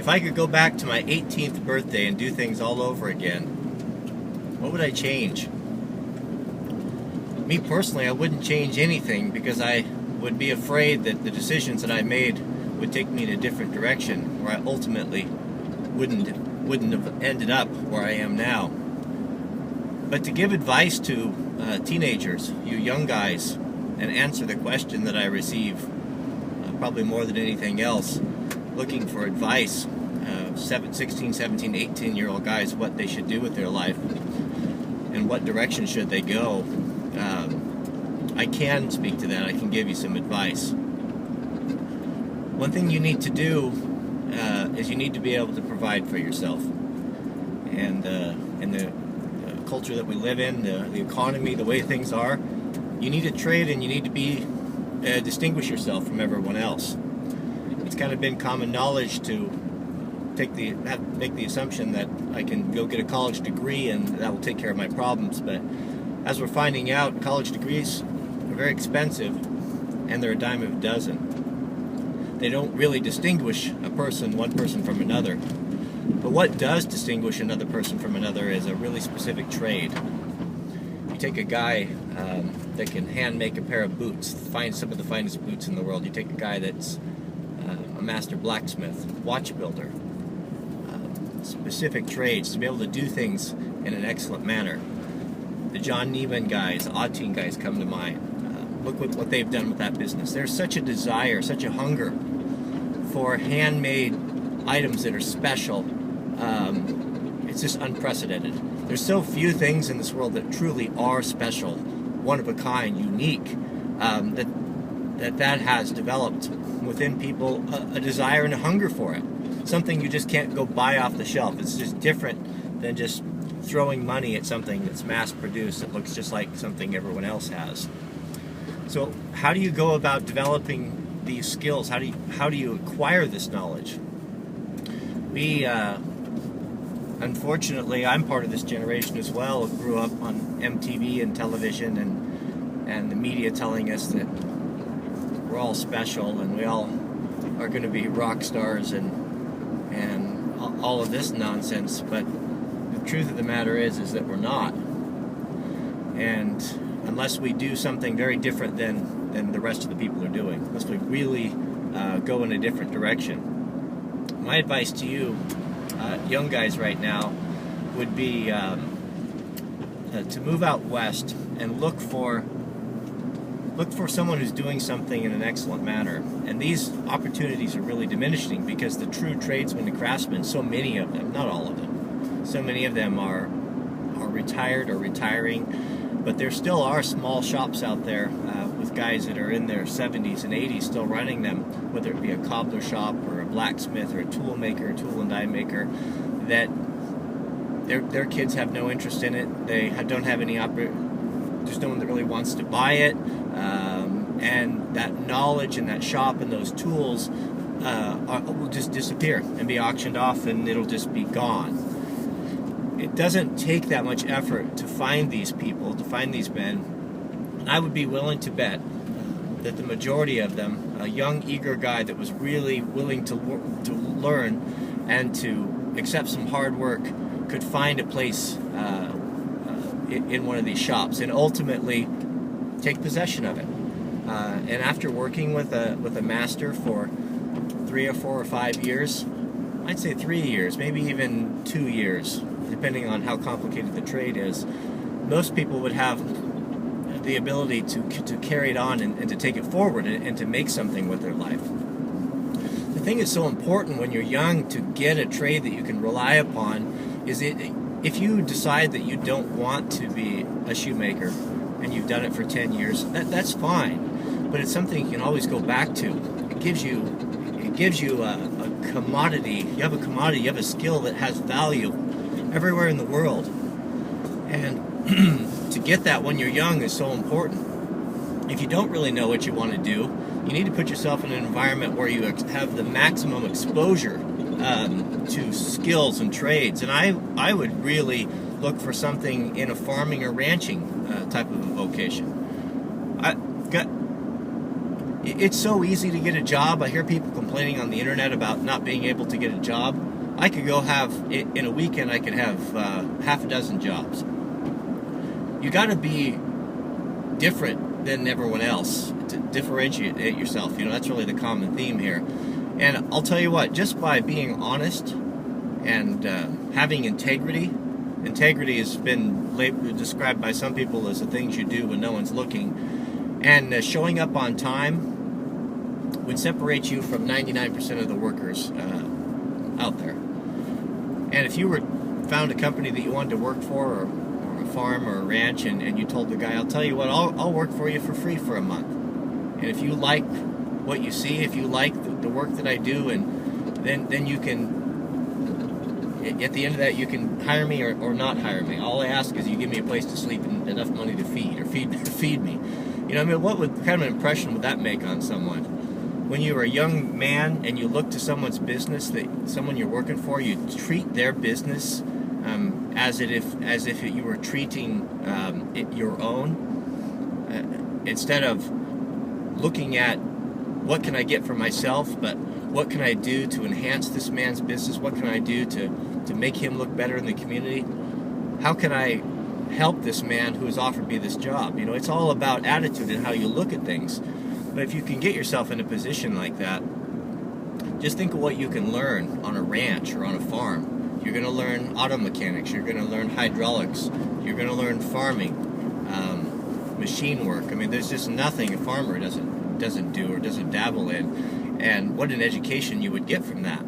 If I could go back to my 18th birthday and do things all over again, what would I change? Me personally, I wouldn't change anything because I would be afraid that the decisions that I made would take me in a different direction, where I ultimately wouldn't have ended up where I am now. But to give advice to teenagers, you young guys, and answer the question that I receive, probably more than anything else, looking for advice, 16, 17, 18-year-old guys, what they should do with their life and what direction should they go. I can speak to that. I can give you some advice. One thing you need to do is you need to be able to provide for yourself. And in the culture that we live in, the economy, the way things are, you need to trade and you need to distinguish yourself from everyone else. It's kind of been common knowledge to make the assumption that I can go get a college degree and that will take care of my problems. But as we're finding out, college degrees are very expensive and they're a dime a dozen. They don't really distinguish one person from another. But what does distinguish another person from another is a really specific trade. You take a guy that can hand make a pair of boots, find some of the finest boots in the world. You take a guy that's a master blacksmith, watch builder, specific trades to be able to do things in an excellent manner. The John Neiman guys, Odd Teen guys come to mind. Look what they've done with that business. There's such a desire, such a hunger for handmade items that are special. It's just unprecedented. There's so few things in this world that truly are special, one of a kind, unique, that has developed within people a desire and a hunger for it. Something you just can't go buy off the shelf. It's just different than just throwing money at something that's mass-produced that looks just like something everyone else has. So how do you go about developing these skills? How do you acquire this knowledge? Unfortunately, I'm part of this generation as well. I grew up on MTV and television and the media telling us that we're all special and we all are going to be rock stars and all of this nonsense. But the truth of the matter is that we're not. And unless we do something very different than the rest of the people are doing, unless we really go in a different direction. My advice to you, young guys right now, would be to move out west and look for someone who's doing something in an excellent manner. And these opportunities are really diminishing because the true tradesmen and craftsmen, so many of them, not all of them, so many of them are retired or retiring, but there still are small shops out there with guys that are in their 70s and 80s still running them, whether it be a cobbler shop or a blacksmith or a tool maker, tool and die maker, that their kids have no interest in it. They don't have any there's no one that really wants to buy it, and that knowledge and that shop and those tools will just disappear and be auctioned off, and it'll just be gone. It doesn't take that much effort to find these people, to find these men, and I would be willing to bet that the majority of them, a young, eager guy that was really willing to learn and to accept some hard work, could find a place in one of these shops and ultimately take possession of it. And after working with a master for 3 or 4 or 5 years, I'd say 3 years, maybe even 2 years, depending on how complicated the trade is, most people would have the ability to carry it on and to take it forward and to make something with their life. The thing that's so important when you're young to get a trade that you can rely upon is if you decide that you don't want to be a shoemaker and you've done it for 10 years, that's fine. But it's something you can always go back to. It gives you a commodity. You have a commodity, you have a skill that has value everywhere in the world. And to get that when you're young is so important. If you don't really know what you want to do, you need to put yourself in an environment where you have the maximum exposure to skills and trades. And I would really look for something in a farming or ranching type of a vocation. it's so easy to get a job. I hear people complaining on the internet about not being able to get a job. I could go in a weekend, I could have half a dozen jobs. You got to be different than everyone else to differentiate yourself. That's really the common theme here. And I'll tell you what, just by being honest and having integrity has been described by some people as the things you do when no one's looking, and showing up on time would separate you from 99% of the workers out there. And if you found a company that you wanted to work for, or a farm or a ranch, and you told the guy, I'll tell you what, I'll work for you for free for a month. And if you like what you see, if you like the work that I do, and then you can, at the end of that, you can hire me or not hire me. All I ask is you give me a place to sleep and enough money to feed me. What kind of an impression would that make on someone? When you're a young man and you look to someone's business, someone you're working for, you treat their business as if you were treating it your own, instead of looking at what can I get for myself, but what can I do to enhance this man's business? What can I do to make him look better in the community? How can I help this man who has offered me this job? It's all about attitude and how you look at things. But if you can get yourself in a position like that, just think of what you can learn on a ranch or on a farm. You're going to learn auto mechanics. You're going to learn hydraulics. You're going to learn farming, machine work. There's just nothing a farmer doesn't do or doesn't dabble in. And what an education you would get from that.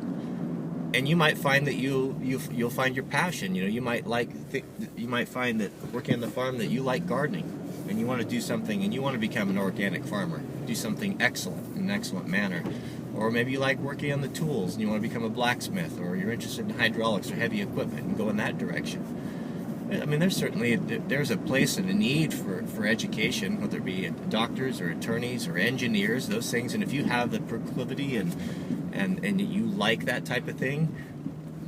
And you might find that you'll find your passion. You might find that working on the farm that you like gardening. And you want to do something, and you want to become an organic farmer, do something excellent in an excellent manner. Or maybe you like working on the tools and you want to become a blacksmith, or you're interested in hydraulics or heavy equipment and go in that direction. There's a place and a need for education, whether it be doctors or attorneys or engineers, those things. And if you have the proclivity and you like that type of thing,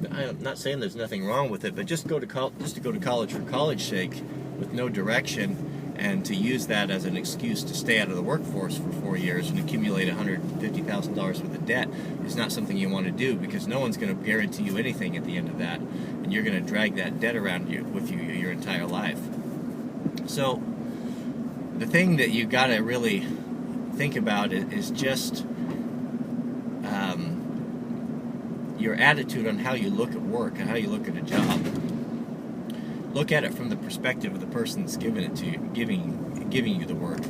I'm not saying there's nothing wrong with it, but just to go to college for college's sake with no direction, and to use that as an excuse to stay out of the workforce for 4 years and accumulate $150,000 worth of debt is not something you want to do, because no one's going to guarantee you anything at the end of that, and you're going to drag that debt around with you your entire life. So the thing that you got to really think about is just your attitude on how you look at work and how you look at a job. Look at it from the perspective of the person that's giving it to you, giving you the work.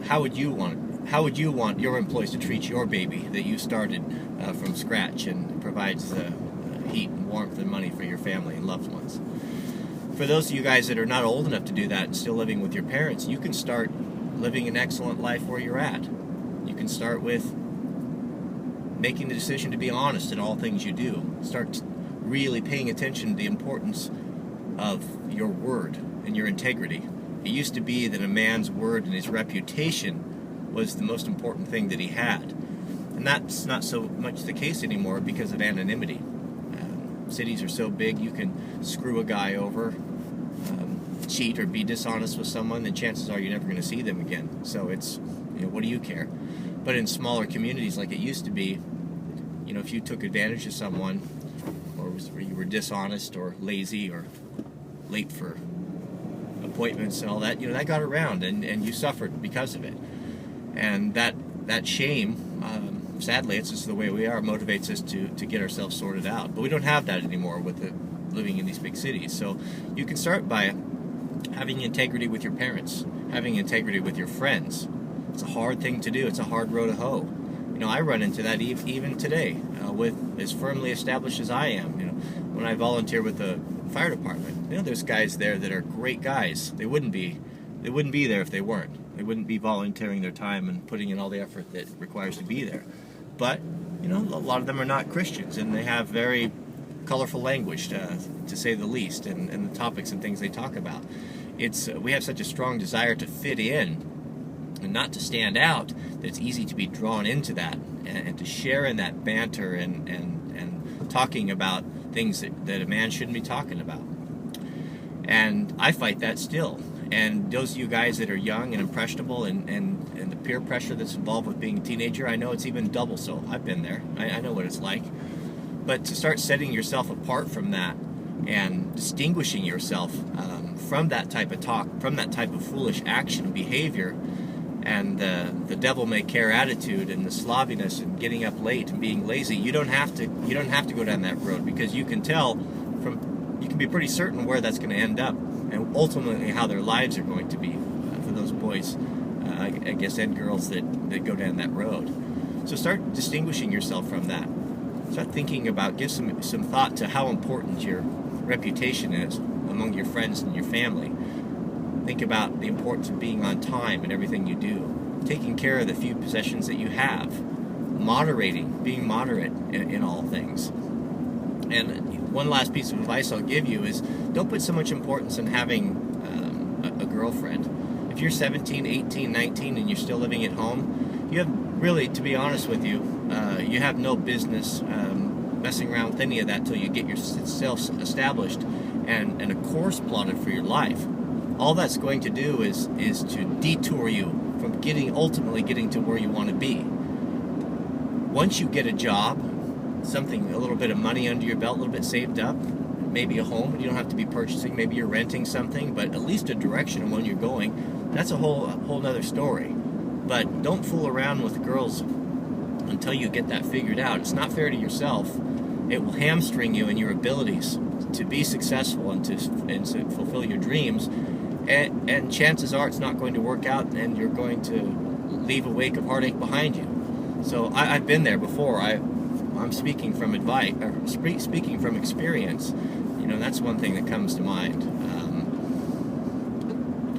How would you want your employees to treat your baby that you started from scratch and provides heat and warmth and money for your family and loved ones? For those of you guys that are not old enough to do that and still living with your parents, you can start living an excellent life where you're at. You can start with making the decision to be honest in all things you do. Start really paying attention to the importance of your word and your integrity. It used to be that a man's word and his reputation was the most important thing that he had. And that's not so much the case anymore because of anonymity. Cities are so big, you can screw a guy over, cheat or be dishonest with someone, and chances are you're never going to see them again. So it's, what do you care? But in smaller communities like it used to be, if you took advantage of someone, or you were dishonest or lazy or late for appointments and all that, that got around, and you suffered because of it. And that shame, sadly, it's just the way we are, motivates us to get ourselves sorted out. But we don't have that anymore with living in these big cities. So you can start by having integrity with your parents, having integrity with your friends. It's a hard thing to do. It's a hard row to hoe. I run into that even today, with as firmly established as I am. When I volunteer with the fire department, there's guys there that are great guys. They wouldn't be there if they weren't. They wouldn't be volunteering their time and putting in all the effort that it requires to be there. But a lot of them are not Christians, and they have very colorful language, to say the least, and the topics and things they talk about. We have such a strong desire to fit in and not to stand out, that it's easy to be drawn into that and to share in that banter and talking about things that a man shouldn't be talking about. And I fight that still. And those of you guys that are young and impressionable, and the peer pressure that's involved with being a teenager, I know it's even double so. I've been there. I know what it's like. But to start setting yourself apart from that and distinguishing yourself from that type of talk, from that type of foolish action and behavior, and the devil may care attitude and the slovenliness and getting up late and being lazy, you don't have to go down that road, because you can be pretty certain where that's going to end up, and ultimately how their lives are going to be for those boys, I guess, and girls that go down that road. So start distinguishing yourself from that. Start thinking about, give some thought to how important your reputation is among your friends and your family. Think about the importance of being on time in everything you do, taking care of the few possessions that you have, being moderate in all things. And one last piece of advice I'll give you is, don't put so much importance in having a girlfriend. If you're 17, 18, 19 and you're still living at home, you have really, to be honest with you, you have no business messing around with any of that till you get yourself established and a course plotted for your life. All that's going to do is to detour you from ultimately getting to where you want to be. Once you get a job, a little bit of money under your belt, a little bit saved up, maybe a home, you don't have to be purchasing, maybe you're renting something, but at least a direction of when you're going, that's a whole nother story. But don't fool around with girls until you get that figured out. It's not fair to yourself. It will hamstring you in your abilities to be successful and to fulfill your dreams. And chances are it's not going to work out, and you're going to leave a wake of heartache behind you. So I've been there before. I'm speaking from advice, or speaking from experience. You know, that's one thing that comes to mind.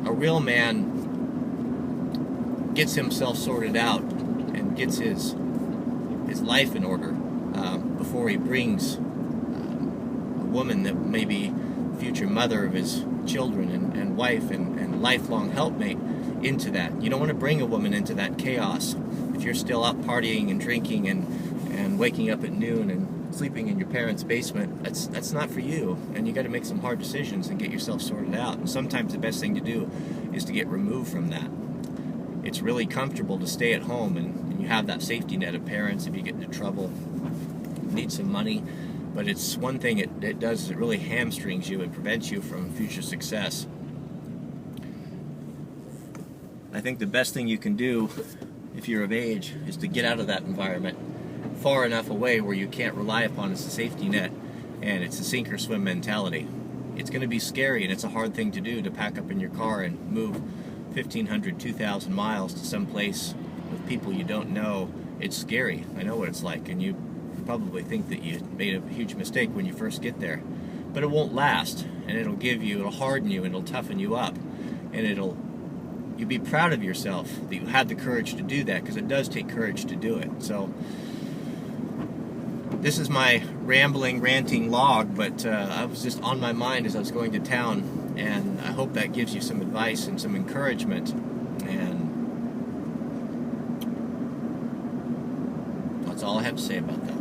A real man gets himself sorted out and gets his life in order before he brings a woman that may be future mother of his children and wife and lifelong helpmate into that. You don't want to bring a woman into that chaos if you're still out partying and drinking and waking up at noon and sleeping in your parents' basement. That's not for you, and you got to make some hard decisions and get yourself sorted out. And sometimes the best thing to do is to get removed from that. It's really comfortable to stay at home and you have that safety net of parents if you get into trouble, need some money. But it's one thing it does is it really hamstrings you and prevents you from future success. I think the best thing you can do if you're of age is to get out of that environment far enough away where you can't rely upon as a safety net, and it's a sink or swim mentality. It's going to be scary, and it's a hard thing to do, to pack up in your car and move 1,500, 2,000 miles to some place with people you don't know. It's scary. I know what it's like, and you probably think that you made a huge mistake when you first get there. But it won't last, and it'll harden you, and it'll toughen you up, and you'll be proud of yourself that you had the courage to do that, because it does take courage to do it. So this is my ranting log, but I was just on my mind as I was going to town, and I hope that gives you some advice and some encouragement. And that's all I have to say about that.